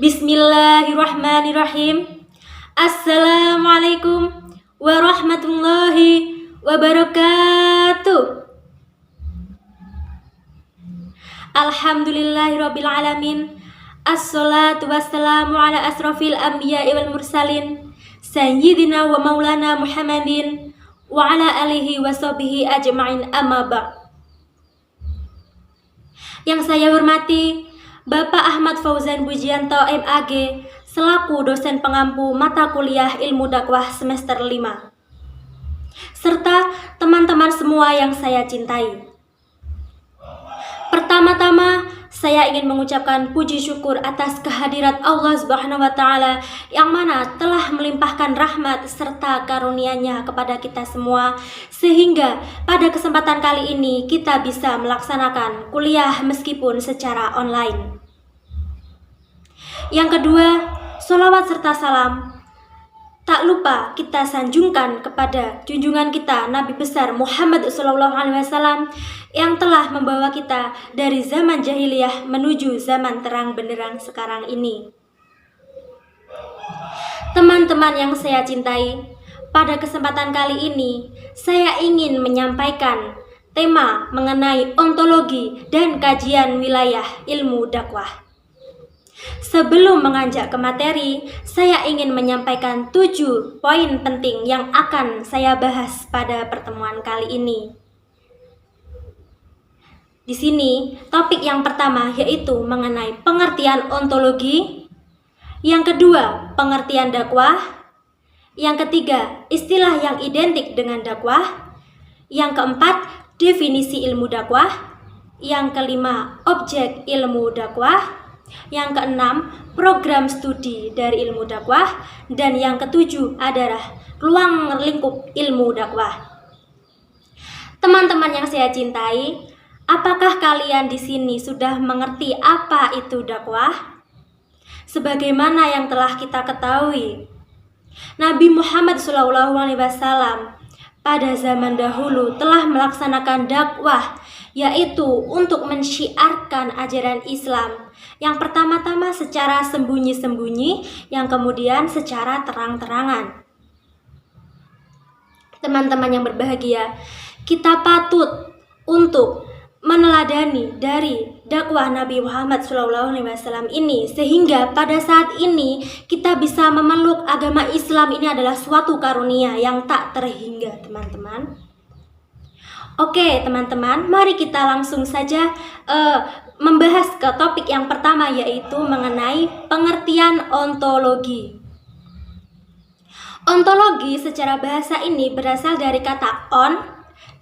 Bismillahirrahmanirrahim. Assalamualaikum warahmatullahi wabarakatuh. Alhamdulillahirabbil alamin. Assalatu wassalamu ala asrofil anbiya'i wal mursalin sayyidina wa maulana Muhammadin wa ala alihi wa sahbihi ajma'in, amma ba'd. Yang saya hormati Bapak Ahmad Fauzan Bujianto MAG selaku dosen pengampu mata kuliah Ilmu Dakwah semester 5, serta teman-teman semua yang saya cintai. Pertama-tama, saya ingin mengucapkan puji syukur atas kehadirat Allah Subhanahu wa Ta'ala yang mana telah melimpahkan rahmat serta karunia-Nya kepada kita semua, sehingga pada kesempatan kali ini kita bisa melaksanakan kuliah meskipun secara online. Yang kedua, sholawat serta salam tak lupa kita sanjungkan kepada junjungan kita Nabi besar Muhammad SAW yang telah membawa kita dari zaman jahiliyah menuju zaman terang benderang sekarang ini. Teman-teman yang saya cintai, pada kesempatan kali ini saya ingin menyampaikan tema mengenai ontologi dan kajian wilayah ilmu dakwah. Sebelum menganjak ke materi, saya ingin menyampaikan 7 poin penting yang akan saya bahas pada pertemuan kali ini. Di sini, topik yang pertama yaitu mengenai pengertian ontologi. Yang kedua, pengertian dakwah. Yang ketiga, istilah yang identik dengan dakwah. Yang keempat, definisi ilmu dakwah. Yang kelima, objek ilmu dakwah. Yang keenam, program studi dari ilmu dakwah. Dan yang ketujuh adalah ruang lingkup ilmu dakwah. Teman-teman yang saya cintai, apakah kalian di sini sudah mengerti apa itu dakwah? Sebagaimana yang telah kita ketahui, Nabi Muhammad SAW pada zaman dahulu telah melaksanakan dakwah, yaitu untuk mensyiarkan ajaran Islam. Yang pertama-tama secara sembunyi-sembunyi, yang kemudian secara terang-terangan. Teman-teman yang berbahagia, kita patut untuk meneladani dari dakwah Nabi Muhammad SAW ini, sehingga pada saat ini kita bisa memeluk agama Islam ini adalah suatu karunia yang tak terhingga, teman-teman. Oke teman-teman, mari kita langsung saja membahas ke topik yang pertama, yaitu mengenai pengertian ontologi. Ontologi secara bahasa ini berasal dari kata on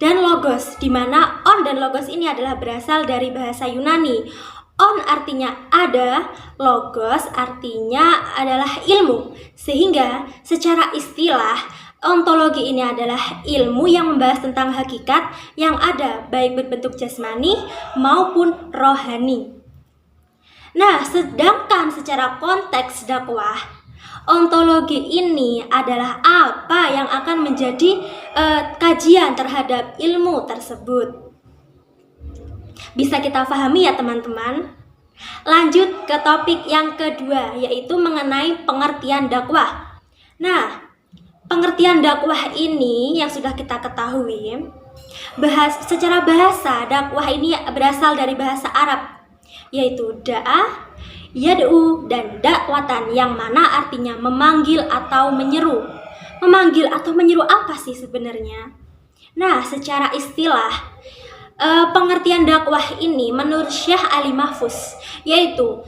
dan logos, di mana on dan logos ini adalah berasal dari bahasa Yunani. On artinya ada, logos artinya adalah ilmu. Sehingga secara istilah, ontologi ini adalah ilmu yang membahas tentang hakikat yang ada baik berbentuk jasmani maupun rohani. Nah, sedangkan secara konteks dakwah, ontologi ini adalah apa yang akan menjadi kajian terhadap ilmu tersebut. Bisa kita pahami ya teman-teman? Lanjut ke topik yang kedua, yaitu mengenai pengertian dakwah. Nah, pengertian dakwah ini yang sudah kita ketahui, secara bahasa dakwah ini berasal dari bahasa Arab, yaitu da'ah, yad'u, dan dakwatan, yang mana artinya memanggil atau menyeru. Memanggil atau menyeru apa sih sebenarnya? Nah, secara istilah, pengertian dakwah ini menurut Syekh Ali Mahfuz yaitu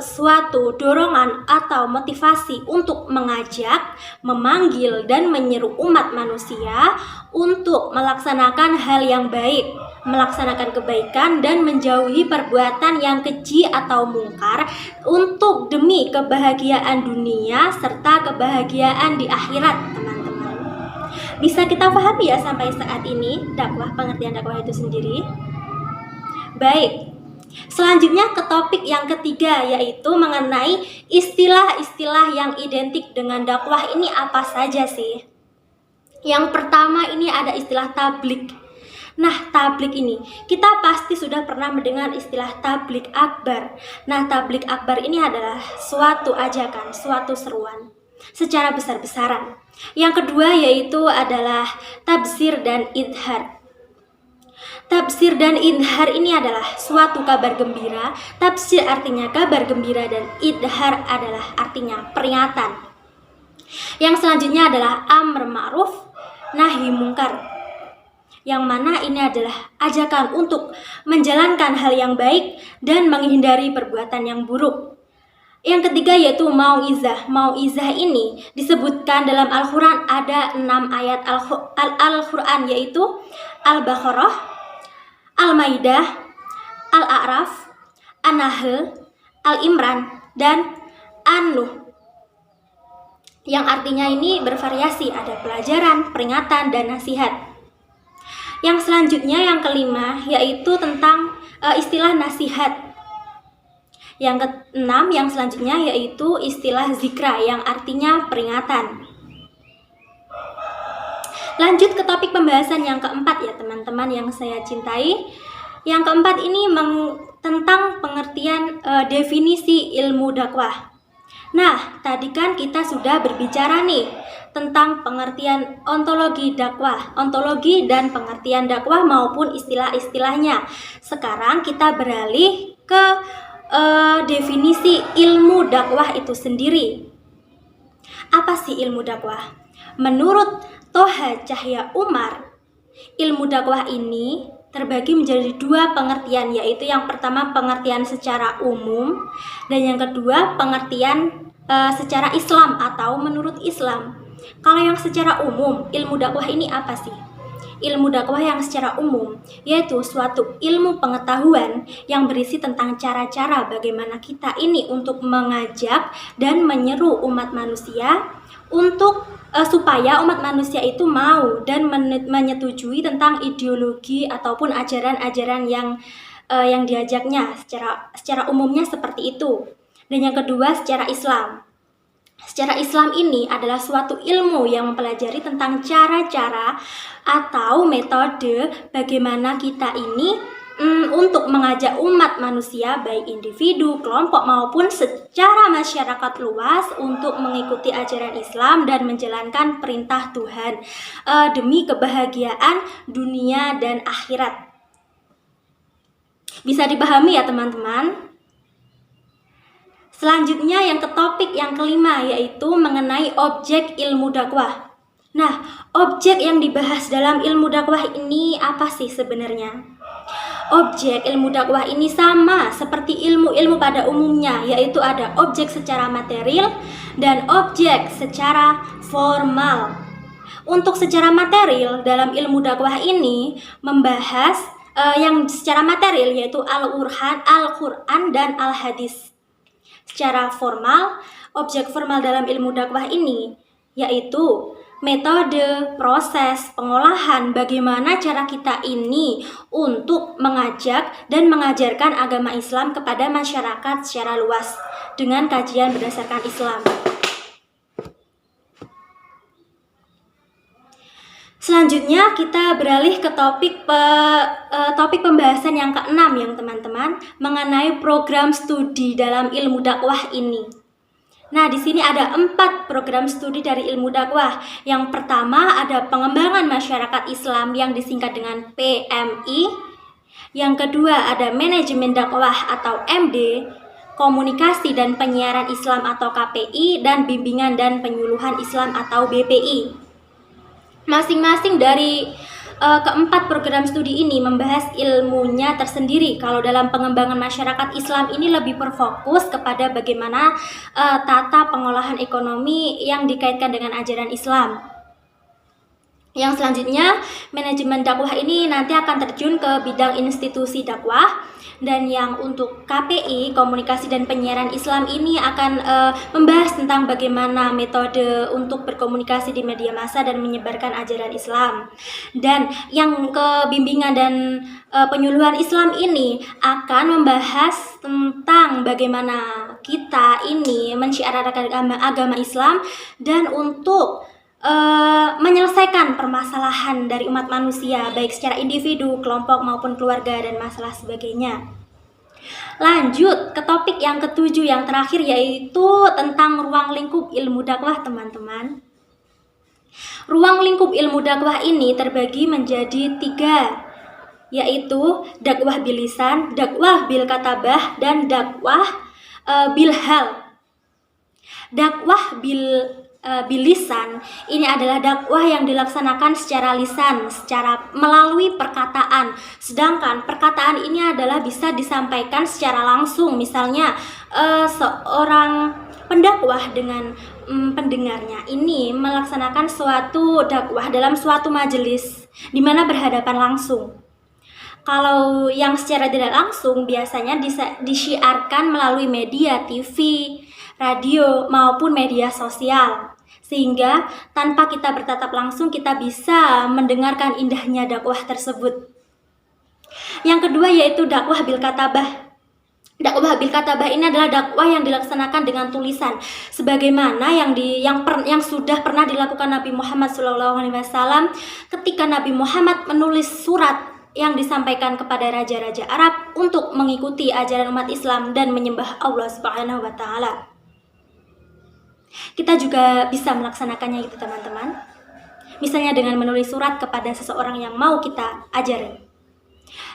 suatu dorongan atau motivasi untuk mengajak, memanggil, dan menyeru umat manusia untuk melaksanakan hal yang baik, melaksanakan kebaikan, dan menjauhi perbuatan yang keji atau mungkar untuk demi kebahagiaan dunia serta kebahagiaan di akhirat, teman-teman. Bisa kita pahami ya sampai saat ini dakwah, pengertian dakwah itu sendiri? Baik, selanjutnya ke topik yang ketiga, yaitu mengenai istilah-istilah yang identik dengan dakwah ini apa saja sih? Yang pertama ini ada istilah tablik. Nah, tablik ini, kita pasti sudah pernah mendengar istilah tablik akbar. Nah, tablik akbar ini adalah suatu ajakan, suatu seruan secara besar-besaran. Yang kedua yaitu adalah tabsir dan idhar. Tabsir dan idhar ini adalah suatu kabar gembira. Tabsir artinya kabar gembira dan idhar adalah artinya peringatan. Yang selanjutnya adalah amr ma'ruf nahi mungkar, yang mana ini adalah ajakan untuk menjalankan hal yang baik dan menghindari perbuatan yang buruk. Yang ketiga yaitu mau'izah. Mau'izah ini disebutkan dalam Al-Quran, ada 6 ayat Al-Quran yaitu Al-Baqarah, Al-Maidah, Al-A'raf, An-Nahl, Al-Imran, dan An-Nuh. Yang artinya ini bervariasi, ada pelajaran, peringatan, dan nasihat. Yang selanjutnya yang kelima yaitu tentang istilah nasihat. Yang keenam yang selanjutnya yaitu istilah zikra yang artinya peringatan. Lanjut ke topik pembahasan yang keempat ya teman-teman yang saya cintai. Yang keempat ini tentang pengertian definisi ilmu dakwah. Nah, tadi kan kita sudah berbicara nih tentang pengertian ontologi dakwah, ontologi dan pengertian dakwah maupun istilah-istilahnya. Sekarang kita beralih ke definisi ilmu dakwah itu sendiri. Apa sih ilmu dakwah? Menurut Toha Cahya Umar, ilmu dakwah ini terbagi menjadi 2 pengertian, yaitu yang pertama pengertian secara umum dan yang kedua pengertian secara Islam atau menurut Islam. Kalau yang secara umum, ilmu dakwah ini apa sih? Ilmu dakwah yang secara umum yaitu suatu ilmu pengetahuan yang berisi tentang cara-cara bagaimana kita ini untuk mengajak dan menyeru umat manusia untuk supaya umat manusia itu mau dan menyetujui tentang ideologi ataupun ajaran-ajaran yang diajaknya secara umumnya seperti itu. Dan yang kedua secara Islam. Secara Islam ini adalah suatu ilmu yang mempelajari tentang cara-cara atau metode bagaimana kita ini untuk mengajak umat manusia baik individu, kelompok maupun secara masyarakat luas untuk mengikuti ajaran Islam dan menjalankan perintah Tuhan demi kebahagiaan dunia dan akhirat. Bisa dipahami ya teman-teman? Selanjutnya yang ke topik yang kelima yaitu mengenai objek ilmu dakwah. Nah, objek yang dibahas dalam ilmu dakwah ini apa sih sebenarnya? Objek ilmu dakwah ini sama seperti ilmu-ilmu pada umumnya, yaitu ada objek secara material dan objek secara formal. Untuk secara material dalam ilmu dakwah ini membahas yang secara material yaitu Al-Quran dan Al-Hadis. Secara formal, objek formal dalam ilmu dakwah ini yaitu metode, proses, pengolahan bagaimana cara kita ini untuk mengajak dan mengajarkan agama Islam kepada masyarakat secara luas dengan kajian berdasarkan Islam. Selanjutnya kita beralih ke topik pembahasan yang keenam yang teman-teman mengenai program studi dalam ilmu dakwah ini. Nah, di sini ada 4 program studi dari ilmu dakwah. Yang pertama ada pengembangan masyarakat Islam yang disingkat dengan PMI. Yang kedua ada manajemen dakwah atau MD, komunikasi dan penyiaran Islam atau KPI, dan bimbingan dan penyuluhan Islam atau BPI. Masing-masing dari keempat program studi ini membahas ilmunya tersendiri. Kalau dalam pengembangan masyarakat Islam ini lebih berfokus kepada bagaimana tata pengolahan ekonomi yang dikaitkan dengan ajaran Islam. Yang selanjutnya, manajemen dakwah ini nanti akan terjun ke bidang institusi dakwah. Dan yang untuk KPI, komunikasi dan penyiaran Islam ini akan membahas tentang bagaimana metode untuk berkomunikasi di media massa dan menyebarkan ajaran Islam. Dan yang ke bimbingan dan penyuluhan Islam ini akan membahas tentang bagaimana kita ini mensyiarkan agama Islam dan untuk menyelesaikan permasalahan dari umat manusia, baik secara individu, kelompok maupun keluarga dan masalah sebagainya. Lanjut ke topik yang ketujuh yang terakhir, yaitu tentang ruang lingkup ilmu dakwah, teman-teman. Ruang lingkup ilmu dakwah ini terbagi menjadi 3, yaitu dakwah bil lisan, dakwah bil katabah, dan dakwah bil hal. Dakwah bil lisan ini adalah dakwah yang dilaksanakan secara lisan, secara melalui perkataan. Sedangkan perkataan ini adalah bisa disampaikan secara langsung. Misalnya seorang pendakwah dengan pendengarnya ini melaksanakan suatu dakwah dalam suatu majelis di mana berhadapan langsung. Kalau yang secara tidak langsung biasanya disiarkan melalui media TV, radio, maupun media sosial. Sehingga tanpa kita bertatap langsung kita bisa mendengarkan indahnya dakwah tersebut. Yang kedua yaitu dakwah bil katabah. Dakwah bil katabah ini adalah dakwah yang dilaksanakan dengan tulisan, sebagaimana yang sudah pernah dilakukan Nabi Muhammad SAW ketika Nabi Muhammad menulis surat yang disampaikan kepada raja-raja Arab untuk mengikuti ajaran umat Islam dan menyembah Allah Subhanahu wa taala. Kita juga bisa melaksanakannya gitu, teman-teman. Misalnya dengan menulis surat kepada seseorang yang mau kita ajari.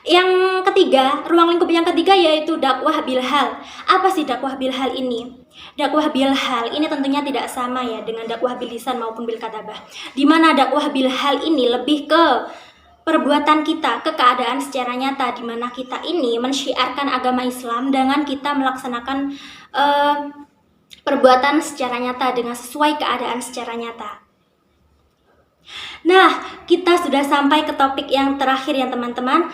Yang ketiga, ruang lingkup yang ketiga yaitu dakwah bil hal. Apa sih dakwah bil hal ini? Dakwah bil hal ini tentunya tidak sama ya dengan dakwah bil lisan maupun bil katabah. Di mana dakwah bil hal ini lebih ke perbuatan kita, ke keadaan secara nyata, di mana kita ini mensyiarkan agama Islam dengan kita melaksanakan perbuatan secara nyata dengan sesuai keadaan secara nyata. Nah, kita sudah sampai ke topik yang terakhir ya teman-teman.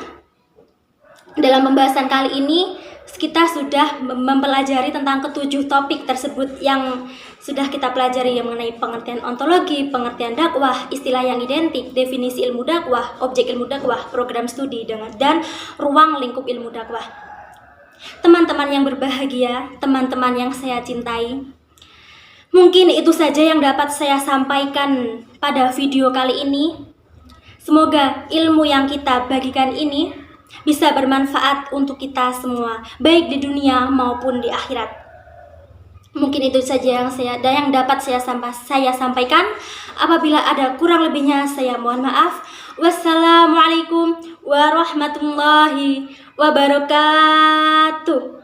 Dalam pembahasan kali ini kita sudah mempelajari tentang ketujuh topik tersebut yang sudah kita pelajari, yang mengenai pengertian ontologi, pengertian dakwah, istilah yang identik, definisi ilmu dakwah, objek ilmu dakwah, program studi, dan ruang lingkup ilmu dakwah. Teman-teman yang berbahagia, teman-teman yang saya cintai, mungkin itu saja yang dapat saya sampaikan pada video kali ini. Semoga ilmu yang kita bagikan ini bisa bermanfaat untuk kita semua, baik di dunia maupun di akhirat. Mungkin itu saja yang dapat saya sampaikan. Apabila ada kurang lebihnya saya mohon maaf. Wassalamualaikum warahmatullahi wabarakatuh.